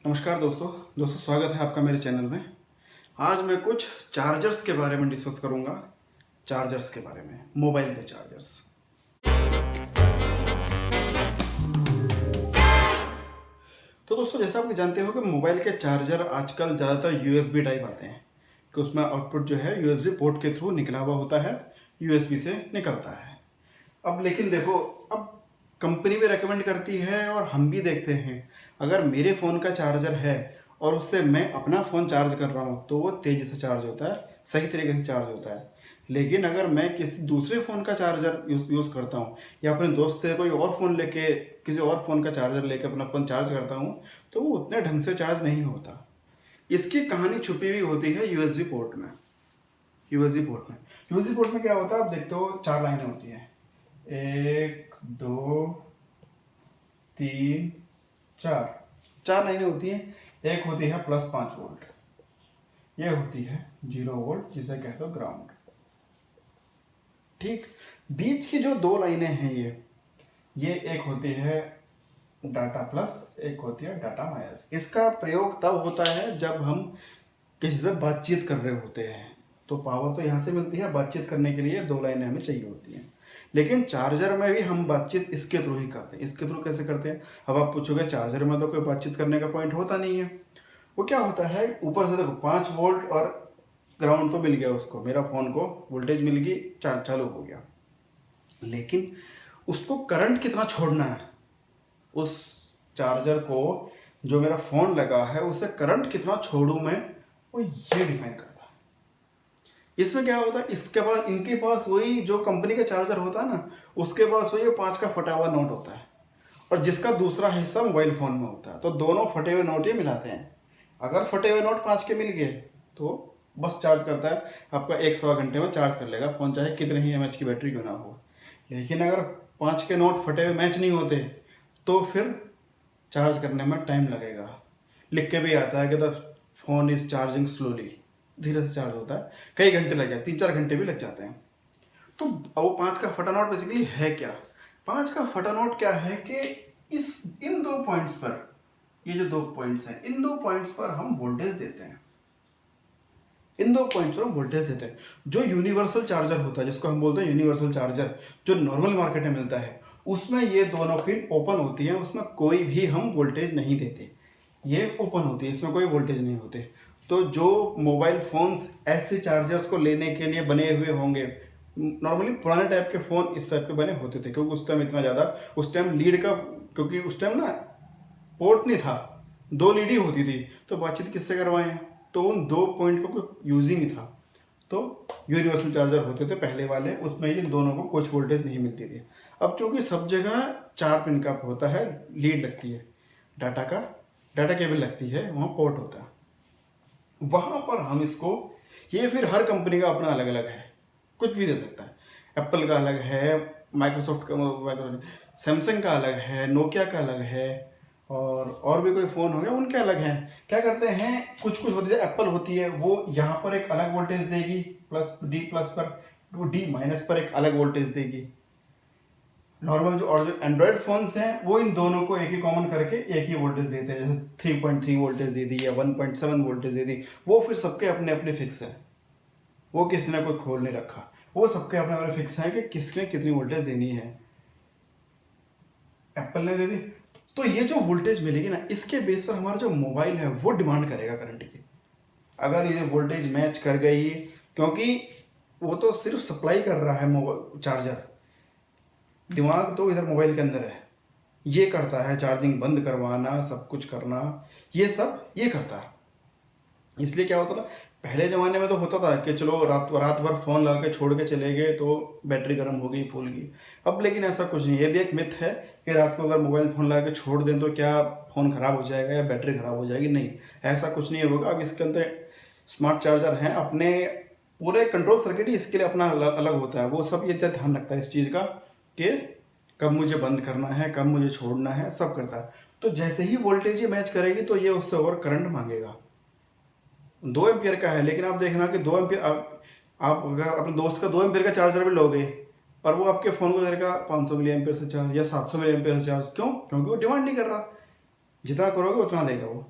नमस्कार दोस्तों स्वागत है आपका मेरे चैनल में। आज मैं कुछ चार्जर्स के बारे में डिस्कस करूंगा। चार्जर्स के बारे में, मोबाइल के चार्जर्स। तो दोस्तों, जैसा आप जानते हो कि मोबाइल के चार्जर आजकल ज़्यादातर यूएसबी टाइप आते हैं कि उसमें आउटपुट जो है यूएसबी पोर्ट के थ्रू निकला हुआ होता है, यूएसबी से निकलता है। अब लेकिन देखो, अब कंपनी भी रेकमेंड करती है और हम भी देखते हैं, अगर मेरे फ़ोन का चार्जर है और उससे मैं अपना फ़ोन चार्ज कर रहा हूँ तो वो तेज़ी से चार्ज होता है, सही तरीके से चार्ज होता है। लेकिन अगर मैं किसी दूसरे फ़ोन का चार्जर यूज़ करता हूँ या अपने दोस्त से कोई और फ़ोन लेके, किसी और फ़ोन का चार्जर लेके अपना फ़ोन चार्ज करता हूँ तो वो उतने ढंग से चार्ज नहीं होता। इसकी कहानी छुपी हुई होती है यूएसबी पोर्ट में। यूएसबी पोर्ट में क्या होता है, आप देखते हो 4 लाइनें होती हैं, 1 2 3 4 लाइनें होती हैं। एक होती है +5 वोल्ट, ये होती है 0 वोल्ट, जिसे कहते हो ग्राउंड। ठीक, बीच की जो 2 लाइनें हैं ये एक होती है डाटा प्लस, एक होती है डाटा माइनस। इसका प्रयोग तब होता है जब हम किसी से बातचीत कर रहे होते हैं, तो पावर तो यहाँ से मिलती है, बातचीत करने के लिए 2 लाइनें हमें चाहिए होती हैं। लेकिन चार्जर में भी हम बातचीत इसके थ्रू ही करते हैं। इसके थ्रू कैसे करते हैं? अब आप पूछोगे चार्जर में तो कोई बातचीत करने का पॉइंट होता नहीं है। वो क्या होता है, ऊपर से देखो 5 वोल्ट और ग्राउंड तो मिल गया उसको, मेरा फ़ोन को वोल्टेज मिल गई, चार्ज चालू हो गया। लेकिन उसको करंट कितना छोड़ना है, उस चार्जर को, जो मेरा फ़ोन लगा है उसे करंट कितना छोड़ूं मैं, वो ये डिफाइन करता है। इसमें क्या होता है, इसके पास, इनके पास वही जो कंपनी का चार्जर होता है ना, उसके पास वही 5 का फटा हुआ नोट होता है और जिसका दूसरा हिस्सा मोबाइल फ़ोन में होता है। तो दोनों फटे हुए नोट ही मिलाते हैं। अगर फटे हुए नोट 5 के मिल गए तो बस चार्ज करता है, आपका 1-1.25 घंटे में चार्ज कर लेगा फ़ोन, चाहे कितने ही एमएच की बैटरी क्यों ना हो। लेकिन अगर 5 के नोट फटे हुए मैच नहीं होते तो फिर चार्ज करने में टाइम लगेगा। लिख के भी आता है कि the phone is charging slowly, धीरे से चार्ज होता है, कई घंटे लग जाते हैं, 3-4 घंटे भी लग जाते हैं। तो वो 5 का फटा नोट बेसिकली है क्या? 5 का फटा नोट क्या है कि इन 2 पॉइंट्स पर, ये जो 2 पॉइंट्स हैं, इन 2 पॉइंट्स पर हम वोल्टेज देते हैं। इन 2 पॉइंट्स पर हम वोल्टेज देते हैं। जो यूनिवर्सल चार्जर होता है, जिसको हम बोलते हैं यूनिवर्सल चार्जर, जो नॉर्मल मार्केट में मिलता है, उसमें ये दोनों पिन ओपन होती हैं, उसमें कोई भी हम वोल्टेज नहीं देते, ये ओपन होती है, इसमें कोई वोल्टेज नहीं होते। तो जो मोबाइल फ़ोन्स ऐसे चार्जर्स को लेने के लिए बने हुए होंगे, नॉर्मली पुराने टाइप के फ़ोन इस टाइप के बने होते थे, क्योंकि उस टाइम इतना ज़्यादा, उस टाइम लीड का, क्योंकि उस टाइम ना पोर्ट नहीं था, 2 लीड ही होती थी, तो बातचीत किससे करवाएं? तो उन 2 पॉइंट का कोई यूज ही नहीं था। तो यूनिवर्सल चार्जर होते थे पहले वाले, उसमें ये दोनों को कुछ वोल्टेज नहीं मिलती थी। अब चूंकि सब जगह 4 पिन का होता है, लीड लगती है, डाटा केबल लगती है, वहाँ पोर्ट होता है, वहाँ पर हम इसको, ये फिर हर कंपनी का अपना अलग अलग है, कुछ भी दे सकता है। एप्पल का अलग है, माइक्रोसॉफ्ट का, सैमसंग का अलग है, नोकिया का अलग है, और भी कोई फ़ोन हो गया उनके अलग हैं। क्या करते हैं, कुछ होती है, एप्पल होती है, वो यहाँ पर एक अलग वोल्टेज देगी +D+ पर, वो D- पर एक अलग वोल्टेज देगी। नॉर्मल जो एंड्रॉयड फ़ोन्स हैं वो इन दोनों को एक ही कॉमन करके एक ही वोल्टेज देते हैं, जैसे 3.3 वोल्टेज दे दी या 1.7 वोल्टेज दे दी। वो फिर सबके अपने अपने फिक्स है, वो किसी ने कोई खोल नहीं रखा, वो सबके अपने अपने फिक्स हैं कि किसने कितनी वोल्टेज देनी है। एप्पल ने दे दी, तो ये जो वोल्टेज मिलेगी ना, इसके बेस पर हमारा जो मोबाइल है वो डिमांड करेगा करंट की। अगर ये वोल्टेज मैच कर गई, क्योंकि वो तो सिर्फ सप्लाई कर रहा है चार्जर, दिमाग तो इधर मोबाइल के अंदर है, ये करता है चार्जिंग बंद करवाना, सब कुछ करना, ये सब ये करता है। इसलिए क्या होता था, पहले ज़माने में तो होता था कि चलो रात भर फ़ोन लगा के छोड़ के चले गए तो बैटरी गर्म हो गई, फूल गई। अब लेकिन ऐसा कुछ नहीं है, ये भी एक मिथ है कि रात को अगर मोबाइल फ़ोन लगा के छोड़ दें तो क्या फ़ोन ख़राब हो जाएगा या बैटरी ख़राब हो जाएगी। नहीं, ऐसा कुछ नहीं होगा। अब इसके अंदर स्मार्ट चार्जर हैं, अपने पूरे कंट्रोल सर्किट ही इसके लिए अपना अलग होता है, वो सब ये ध्यान रखता है इस चीज़ का कि कब मुझे बंद करना है, कब मुझे छोड़ना है, सब करता है। तो जैसे ही वोल्टेज ये मैच करेगी तो ये उससे और करंट मांगेगा। 2 एम्पियर का है, लेकिन आप देखना कि 2 एम्पियर, आप अगर अपने दोस्त का 2 एम्पियर का चार्जर भी लोगे और वो आपके फ़ोन को करेगा 500 मिली एम्पियर से चार्ज या 700 मिली एम्पियर से चार्ज। क्यों? क्योंकि वो डिमांड नहीं कर रहा, जितना करोगे उतना देगा वो।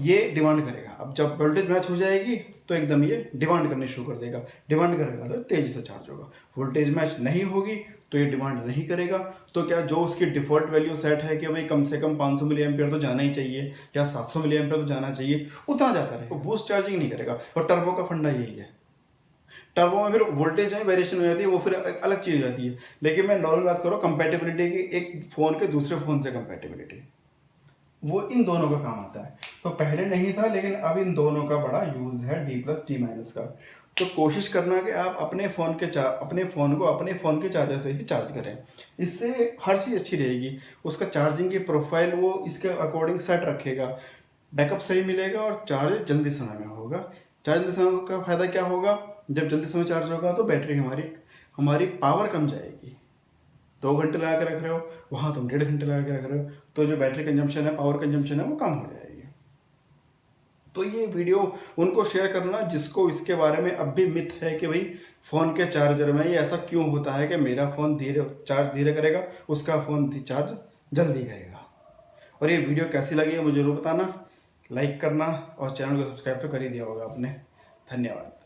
ये डिमांड करेगा। अब जब वोल्टेज मैच हो जाएगी तो एकदम ये डिमांड करनी शुरू कर देगा, डिमांड करेगा तो तेज़ी से चार्ज होगा। वोल्टेज मैच नहीं होगी तो ये डिमांड नहीं करेगा। तो क्या जो उसकी डिफ़ॉल्ट वैल्यू सेट है कि भाई कम से कम 500 मिली एम्पियर तो जाना ही चाहिए या 700 मिली एम्पियर तो जाना चाहिए, उतना जाता रहेगा, वो बूस्ट चार्जिंग नहीं करेगा। और टर्बो का फंडा यही है। टर्बो में फिर वोल्टेज में वेरिएशन हो जाती है, वो फिर एक अलग चीज़ हो जाती है। लेकिन मैं नॉर्मल बात करूँ कंपेटेबिलिटी की, एक फ़ोन के दूसरे फ़ोन से कंपेटेबिलिटी, वो इन दोनों का काम आता है। तो पहले नहीं था लेकिन अब इन दोनों का बड़ा यूज़ है D+ D- का। तो कोशिश करना कि आप अपने फ़ोन को अपने फ़ोन के चार्जर से ही चार्ज करें, इससे हर चीज़ अच्छी रहेगी। उसका चार्जिंग की प्रोफाइल वो इसके अकॉर्डिंग सेट रखेगा, बैकअप सही मिलेगा और चार्ज जल्दी समय में होगा। चार्ज जल्दी समय का फ़ायदा क्या होगा, जब जल्दी समय चार्ज होगा तो बैटरी हमारी पावर कम जाएगी। 2 घंटे लगा के रख रहे हो, वहाँ तुम 1.5 घंटे लगा के रख रहे हो, तो जो बैटरी कंजम्पशन है, पावर कंजम्पशन है, वो कम हो जाएगी। तो ये वीडियो उनको शेयर करना जिसको इसके बारे में अब भी मिथ है कि भाई फ़ोन के चार्जर में ये ऐसा क्यों होता है कि मेरा फ़ोन चार्ज धीरे करेगा, उसका फ़ोन चार्ज जल्दी करेगा। और ये वीडियो कैसी लगी है मुझे ज़रूर बताना, लाइक करना और चैनल को सब्सक्राइब तो कर ही दिया होगा आपने। धन्यवाद।